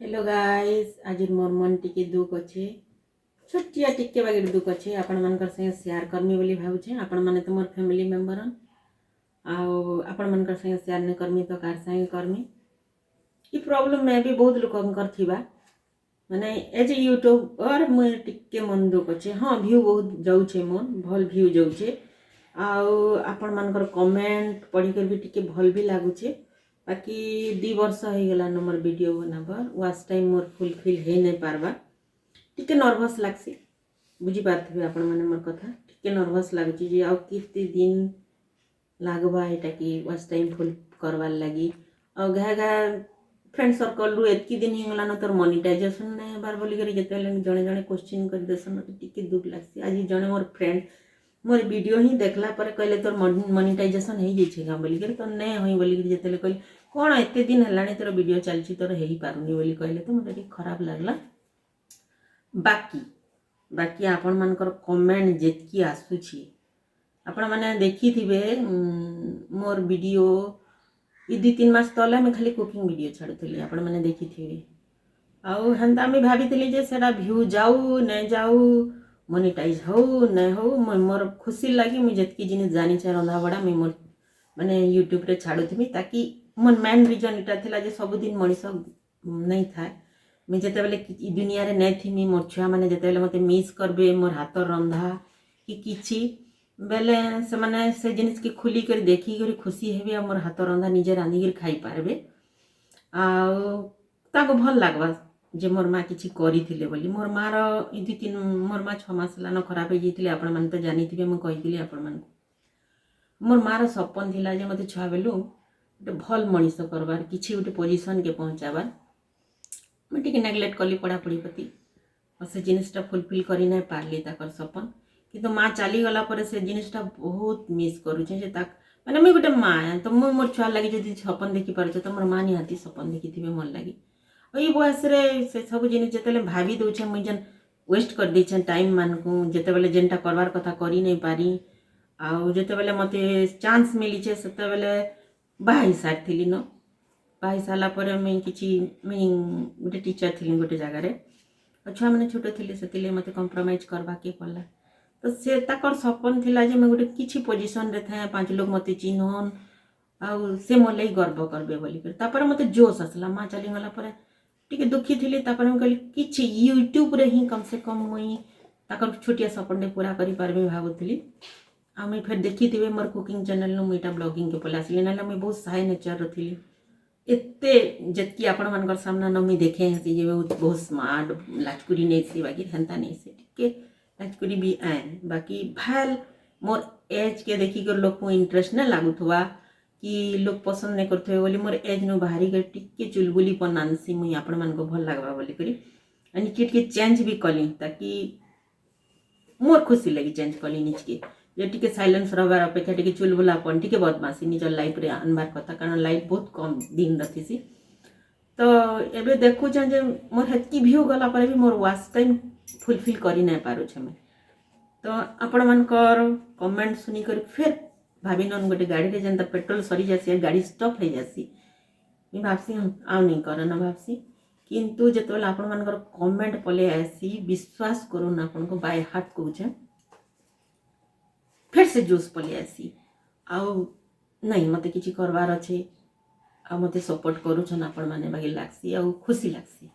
Hello guys आज मोर मन टिके दुख अच्छे छोटिया टिके बागे दुख अच्छे आपण मानकर संगे शेयर करमी बोली भावुचे आपण माने तो मोर फैमिली मेंबर आपण मानकर संगे शेयर नहीं करमी तो कार संगे करमी ई प्रॉब्लम में भी बहुत लोकंकर थिबा माने एज यूट्यूबर मुझे टिके मन दुख अच्छे हाँ व्यू बहुत जाऊे मोर भल व्यू जाऊे आपण मानकर कमेंट पढ़ी कर भी टिके भल भी लगुचे बाकी 2 वर्ष हो गला मोर वीडियो बनाबर वाच टाइम मोर फुलफिल हो नहीं पारबा टिके नर्वस लागसी बुझी पार्थे आपण मैंने मोर कथा टिके नर्वस लगुच आते दिन लगवा यहाँ कि वाच टाइम फुल करवार लगी घा घा फ्रेंड सर्कल रु एतकी दिन ही गलान तोर मोनिटाइजेशन नहीं हबार बोलिक जिते जड़े जड़े क्वेश्चन कर देसन टिके दुख लगसी आज जड़े मोर फ्रेंड मोर वीडियो ही देखला पर कहले तोर मोनिटाइजेशन हो जाए बोलिक तो नहीं हुई बोलिक जिते कहले कौन एत दिन है तोर वीडियो चलती तोर हो पारुनी बोली कहले तो मतलब खराब लगला बाकी बाकी आपण मानकर कमेंट जेतकी आसुची आपण माने देखी थिबे मोर वीडियो ई 2-3 मास तले मैं खाली कुकिंग वीडियो छाड़ुली आपण माने देखी थिबे आउ हेन्ता मैं भाभी जे सेटा व्यू जाऊ नहीं जाऊ मोनिटाइज हो नहीं हो मोर खुशी लगी मुझे जितकी जिन जानी चाहे रंधा बड़ा मुझे मोर माने यूट्यूब रे छाड़ुथि ताकि मोर मेन रीजन इटा थिला जे सबुदिन मनीष नहीं थाए मुझे जिते बेले दुनिया रे नहीं थी मोर छुआ मैंने जिते बेले मते मिस करबे मोर हाथ रंधा कि किछि बेले से माने से जिनिस की खुली कर देखी कर खुशी हेबे आ मोर हाथ रंधा निजे रांधी कर खाई पारबे ताको भल लागबा जे मोर माँ किछि करिथिले बोली मोर माँ रो ई 2-3 मोर माँ 6 मास लान खराब हो जाइथिले आपण मन तो जानिथिबे म कहिथिले आपण मन मोर माँ रो सपन थिला जे मते छुआ बेलु गोटे भल मनीष करबार किछि गोटे पोजिशन के पहुँचाबार मैं टिके नेग्लेक्ट कली पढ़ापढ़ी प्रति और से जिनिसटा फुलफिल करी नहीं पारली ताकर सपन किंतु माँ चली गला पर से जिनिसटा बहुत मिस करूचे जे ताक माने मुई गोटे माँ तो मु मोर छुआ लगी जदि सपन देखि पारछ तो मोर माँ निहाती सपन देखिथिबे मन लगी ई बयस रे से सब जिनिस जतेले भाभी दउछे मुई जन वेस्ट कर दैछन टाइम मान को जते बेले जेनटा करवार कथा करी नहीं पारी आउ जते बेले मते चांस मिली छे सते बेले बाही सारथिली न बाही साला पर मैं किछि मैं गोटे टीचर थी गोटे जगार छुआ मैंने छोट थी से मत कंप्रोमाइज करवा के पड़ा तो से ताकर सपन थिला जे मैं गोटे किछि पोजिशन रे थाए 5 लोग मते चिन्हन आउ से मोर लई गर्व करबे बोली कर तापर मते जोश आसला माँ चली गला पर टिके दुखी थी तापर मैं कहली किछि यूट्यूब रे ही कम से कम मुई ताकर छोटिया सपन रे पूरा करि पारबे भाबुथली आ मैं फिर देखी थी मोर कुकिंग चैनल नु मुईटा ब्लॉगिंग के पला आसली ना मैं बहुत साय नेचर रथली एते जतकी आपण मानकर सामना न मुई देखे हसी जे बहुत स्मार्ट लाचकुरी नहीं सी बाकी हेंता नहीं से टिके लाचकुरी भी आए बाकी भाल मोर एज के देखी कर लोग को इंटरेस्ट न लागुथवा कि लोग पसंद नहीं करथे बोली मोर एज नु बाहरी कर टिके चुलबुली पन आनसी मुई आपण मान को भल लागबा बोली करी अनि टिके चेंज भी कली ताकि मोर खुशी लगी चेंज कली निचके जे टिके साइलेंस रहबार अपेक्षा टिके चुलबुलापन टिके बदमाशी निजर लाइफ रे आनबार कथा कारण लाइफ बहुत कम दिन रथिसी तो एबे देखु जे मोर हेतकी व्यू गला पर भी मोर वाच टाइम फुलफिल करी नहीं पारु छे मैं तो आपण मानकर कमेंट सुनी कर फिर भाभी नन गोटे गाड़ी रे जंता पेट्रोल सरी जासी गाड़ी स्टॉप हो जासी मैं भाबसी आउ नहीं करना भाबसी किंतु जेतोल आपण मानकर कमेंट पले आसी विश्वास करूँ आपण को बाय हार्ट कहूँ फिर से जोश पलि आसी आउ नहीं मते किछि करवार अच्छे आ मते सपोर्ट करूछन आपण माने बागे लागसी आउ खुशी लागसी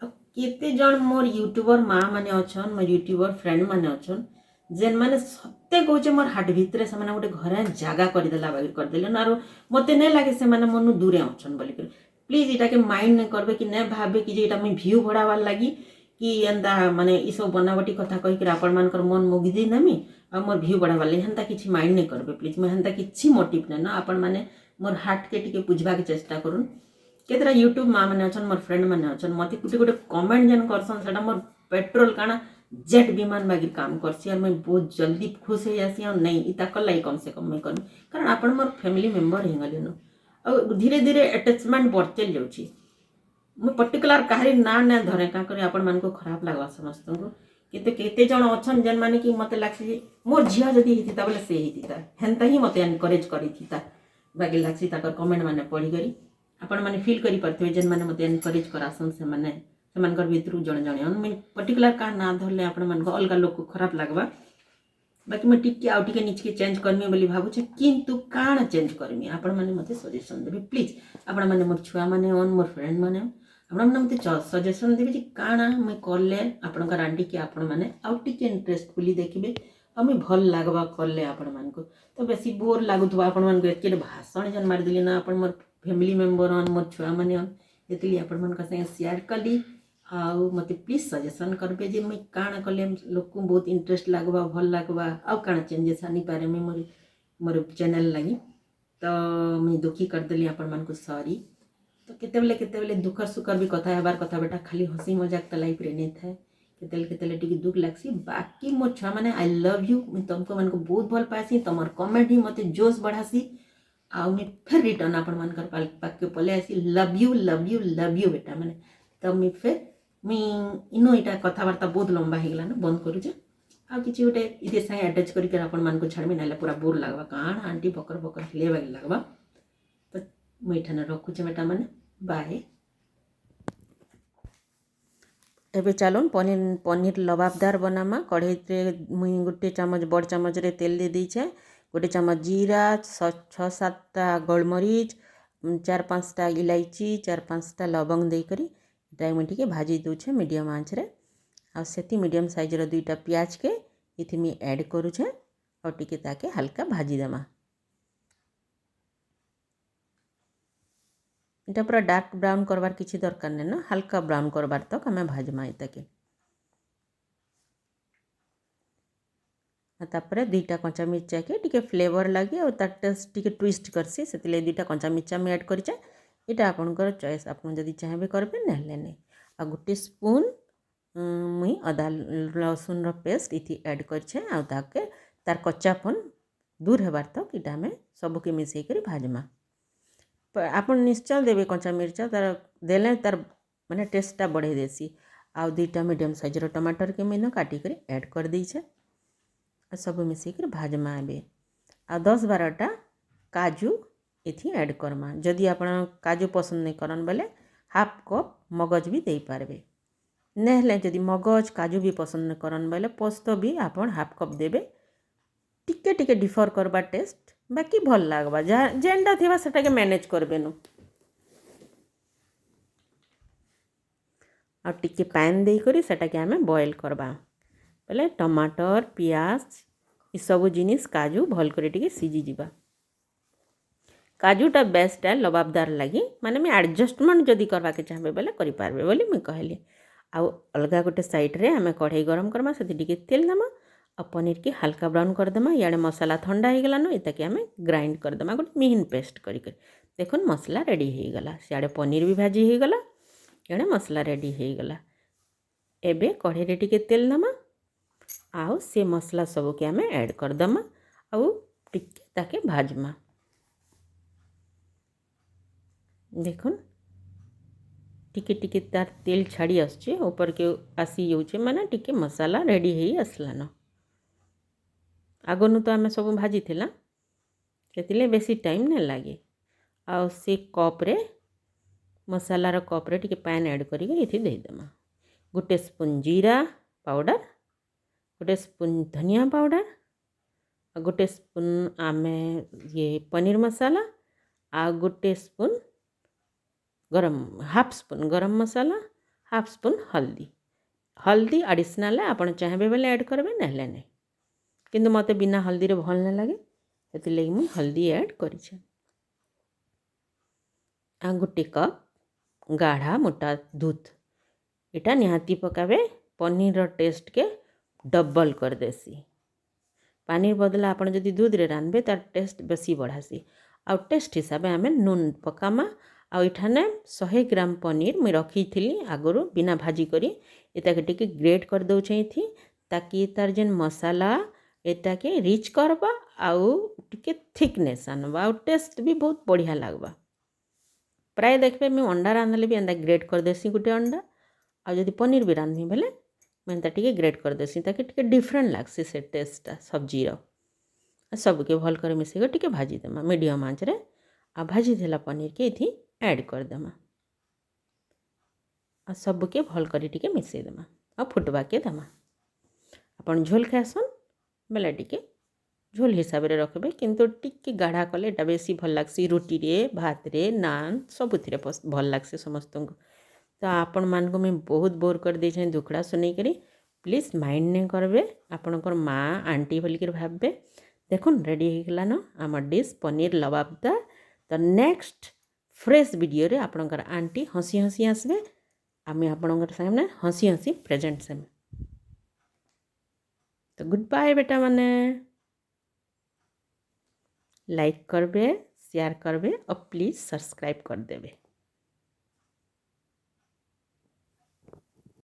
आ केते जण मोर यूट्यूबर माँ माने अछन मोर यूट्यूबर फ्रेंड माने अछन जेन माने सत्य कहूचे मोर हार्ट भितरे से माने गोटे घरे जागा कर देला बागे कर देले ना मते नै लागे से माने मनु दूरे अछन बोली कर प्लीज इटा के माइंड नै करबे कि नै भाबे कि जे इटा मैं व्यू बढ़ावार लागी कि एंता माने ई सब बनावटी कथा कहि कर आपण मानकर मन मुगिदी नमी आ मोर व्यू बढ़ावा ले हेंता किछि माइंड नहीं करबे प्लीज मैं हेंता किछि मोटिव नै ना आपण माने मोर हार्ट के टिके बुझबा के चेष्टा करूँ केतरा यूट्यूब माँ माने अछन मोर फ्रेंड माने अछन मते कुटे गोटे कमेंट जन करसन सेटा मोर पेट्रोल काना जेट विमान बागी काम करसी और मैं बहुत जल्दी खुश हो जासी और नहीं इता कलाई कम से कम मैं कर कारण आपण मोर फैमिली मेंबर ही गले न और धीरे धीरे अटैचमेंट बढ़ते जाउची मैं पर्टिकुलर काहरी ना ना धरे का करे आपण मान को खराब लागवा समस्त को केते केते जण अछन जन माने कि मते लागसी मोर झिया जदी हितिता बोले से हितिता हेंता ही मते एनकरेज करिथिता बाकी लागसी ताकर कमेंट माने पढी करी आपण मैंने फिल करि परथिबे जेन माने मते एनकरेज करासन से माने सेमानकर भितरु जण जण मुई पर्टिकुलर का ना धरले आपण मानको अलगा लोक को खराब लागबा बाकी मैं टिके आउ टिके निचके चेंज करमी बोली भाबुछे किंतु काण चेंज करमी आपण माने मते सजेशन देबे प्लीज आपण माने मोर छुआ माने ओन मोर फ्रेंड माने आपण माने मते सजेशन देबे जे काणा मैं करले आपणकर आंटी के आपण माने आउ टिके इंटरेस्टफुली देखिबे आ मैं भल लागबा करले आपण मानको तो बेसी बोर लागुथबा आपण मानको एके भाषण जन मार दिली ना आपण मोर फैमिली मेंबर ऑन मोर छुआ माने ऑन एतली आपण मानका संगे शेयर कली आउ मते प्लीज सजेशन करबे जे मैं काण कले लोक को बहुत इंटरेस्ट लागबा भल लागबा आउ काण चेंजेस आनी पारे मैं मोर चैनल लगी तो मैं दुखी कर देली आपण मानको सॉरी तो केते बेले दुख सुख भी कथा हेबार कथा बेटा खाली हसी मजाक त लाइफ रे नै थाए केते टिके दुख लागसी बाकी मोर छुआ माने आई लव यू मैं तुमको मानको बहुत भल पासी तमर कमेंट ही मते जोश बढ़ासी आउ मैं फिर रिटर्न आपण मानकर पाके पले आसी लव यू बेटा माने तो मैं फिर मैं इनो इटा कथबार्ता बहुत लंबा हो गला बंद करूचे आ किसी गोटे इदे सागे अटैच करके आपण मानको छाड़मी ना पूरा बोर लागबा काण आंटी बकर बकर खेले बागे लागबा तो मुई ठाने रखुचे बेटा माने बाय एबे चलोन पनीर लबाबदार बनामा कढ़ई मुई गोटे चामच बड़ चामच रे तेल दे दीछे गोटे चामच जीरा 6-7टा गोलमरीच 4-5टा इलायची 4-5टा लवंग दे करी इटा मुई टिके भाजी दूछे मीडियम आँच रे आ सेती मीडियम साइज रो 2टा प्याज के इथि मी ऐड करूछे और टिके ताके हल्का भाजी देमा इटा पूरा डार्क ब्राउन करवार किसी दरकार नहीं ना हल्का ब्राउन करवार तक आम भाजमा इताके तापर 2टा कंचा मिर्चा के टिके फ्लेवर लगे और तार टेस्ट टिके ट्विस्ट करसी से 2टा कंचा मिर्चा मैं ऐड करिचे इटा आपनकर चॉइस आपन जदी चाहेबे करबे नहले नहीं आ गोटे स्पून मुई अदा लहसुन रो पेस्ट इथि ऐड करछे आ ताके तार कच्चापन दूर हेबार तक इटा में सबके मिसई करी भाजमा आपन निश्चय देवे कंचा मिर्चा तार देले तार माने टेस्टा बढ़े देसी आउ 2टा मीडियम साइज रो टमाटर के मैंने काटी कर ऐड कर दीछे सब मिसई कर भाजमा एबे आ 10-12टा काजू इथि ऐड करमा जदि आपण काजू पसंद नहीं करन बेले हाफ कप मगज भी दे पारबे नेहले जदि मगज काजू भी पसंद नहीं करन बेले पोस्तो भी आपण हाफ कप देबे टिके टिके डिफर करबा टेस्ट बाकी भल लागबा जेंडा थिबा सेटा के मैनेज करबेनु आ टिके पैन दे करी सेटा के हमें बॉयल करबा पहले टमाटर प्याज ई सब जिनिस काजू भल करे टिके सीजी जीवा काजूटा बेस्ट है लबाबदार लगी माने मैं एडजस्टमेंट जदि करवा के चाहबे बेले करि पारबे बोली मैं कहली आ अलगा गोटे साइड रे हमें कढ़ाई गरम करमा से टिके तेल दमा आ पनीर के हल्का ब्राउन करदेमा इे मसला ठंडा हो गलान इताके आम ग्राइंड करदेमा गोटे मिहिन पेस्ट कर देखुन मसला रेडी हो गला सियाड़े पनीर भी भाजी हो गला इे मसला रेडी हो गला एबे कढ़ाई रे टिके तेल दमा आउ से मसला सबके आम ऐड करदेमा आउ टिके ताके भाजमा देखुन टिके टिके तार तेल छाड़ी आसचे ऊपर के आसी जाऊे माने टिके मसाला रेडी हो आसलान आगनु तो आम सब भाजी थिला से बेसी टाइम नहीं लगे आ से कप रे मसालार कप रे टिके पान ऐड करी इथि देदेमा गोटे स्पून जीरा पाउडर गोटे स्पून धनिया पाउडर गोटे स्पून आम ये पनीर मसाला आ गोटे स्पून गरम हाफ स्पून गरम मसाला हाफ स्पून हल्दी एडिशनल आपन चाहेबे बेले ऐड करबे नहले नहीं किंतु मते बिना हल्दी रे भल न लगे से लगी मुझे हल्दी ऐड करिछे आ गोटे कप गाढ़ा मोटा दूध इटा निहाती पकाबे पनीर टेस्ट के डबल कर देसी पानी बदला आपन जदि दूध रे रांधबे तार टेस्ट बेसी बढ़ासी आ टेस्ट हिसाब से आम नून पकामा आ इठाने 100 ग्राम पनीर मुई रखी थी आगरू बिना भाजी करी इताके टिके ग्रेट कर दउछे थी ताकि तार जेन मसाला एटाके रिच करबा आउ टिके थिकनेस आनबा आउ टेस्ट भी बहुत बढ़िया लागबा प्राय देखबे मैं अंडा रांधले भी एंदा ग्रेट कर देसी गोटे अंडा आ जदि पनीर भी रांधमी बेले मैं एंता टिके ग्रेट कर देसी ताकि टिके डिफरेंट लागसी से टेस्टा सब्जी रो सबके भल कर मिसेक टिके भाजी देमा मीडियम आंच रे आ भाजी देला पनीर के इथि ऐड करदेमा आ सबके भल करी टिके मिसईदेमा आ फुटवाके देमा आपन झोल खाएसन बेले टिके झोल हिसाब रे रखबे किंतु टिके गाढ़ा कले एटा बेसी भल लागसी रोटी रे भात रे नान सबुथिरे भल लागसी समस्त को। तो आपण मान को मैं बहुत बोर कर दे दुखड़ा सुनै करी प्लीज माइंड नहीं करबे आपणकर माँ आंटी बोलिक भाबे। देखुन रेडी हो गलान आम डिश पनीर लबाबदार। तो नेक्स्ट फ्रेश वीडियो रे आपणकर आंटी हसी हसी आसबे आम आपणकर सामने हसी हसी प्रेजेंट से। तो गुड बाय बेटा माने लाइक करबे शेयर करबे और प्लीज़ सब्सक्राइब कर देबे।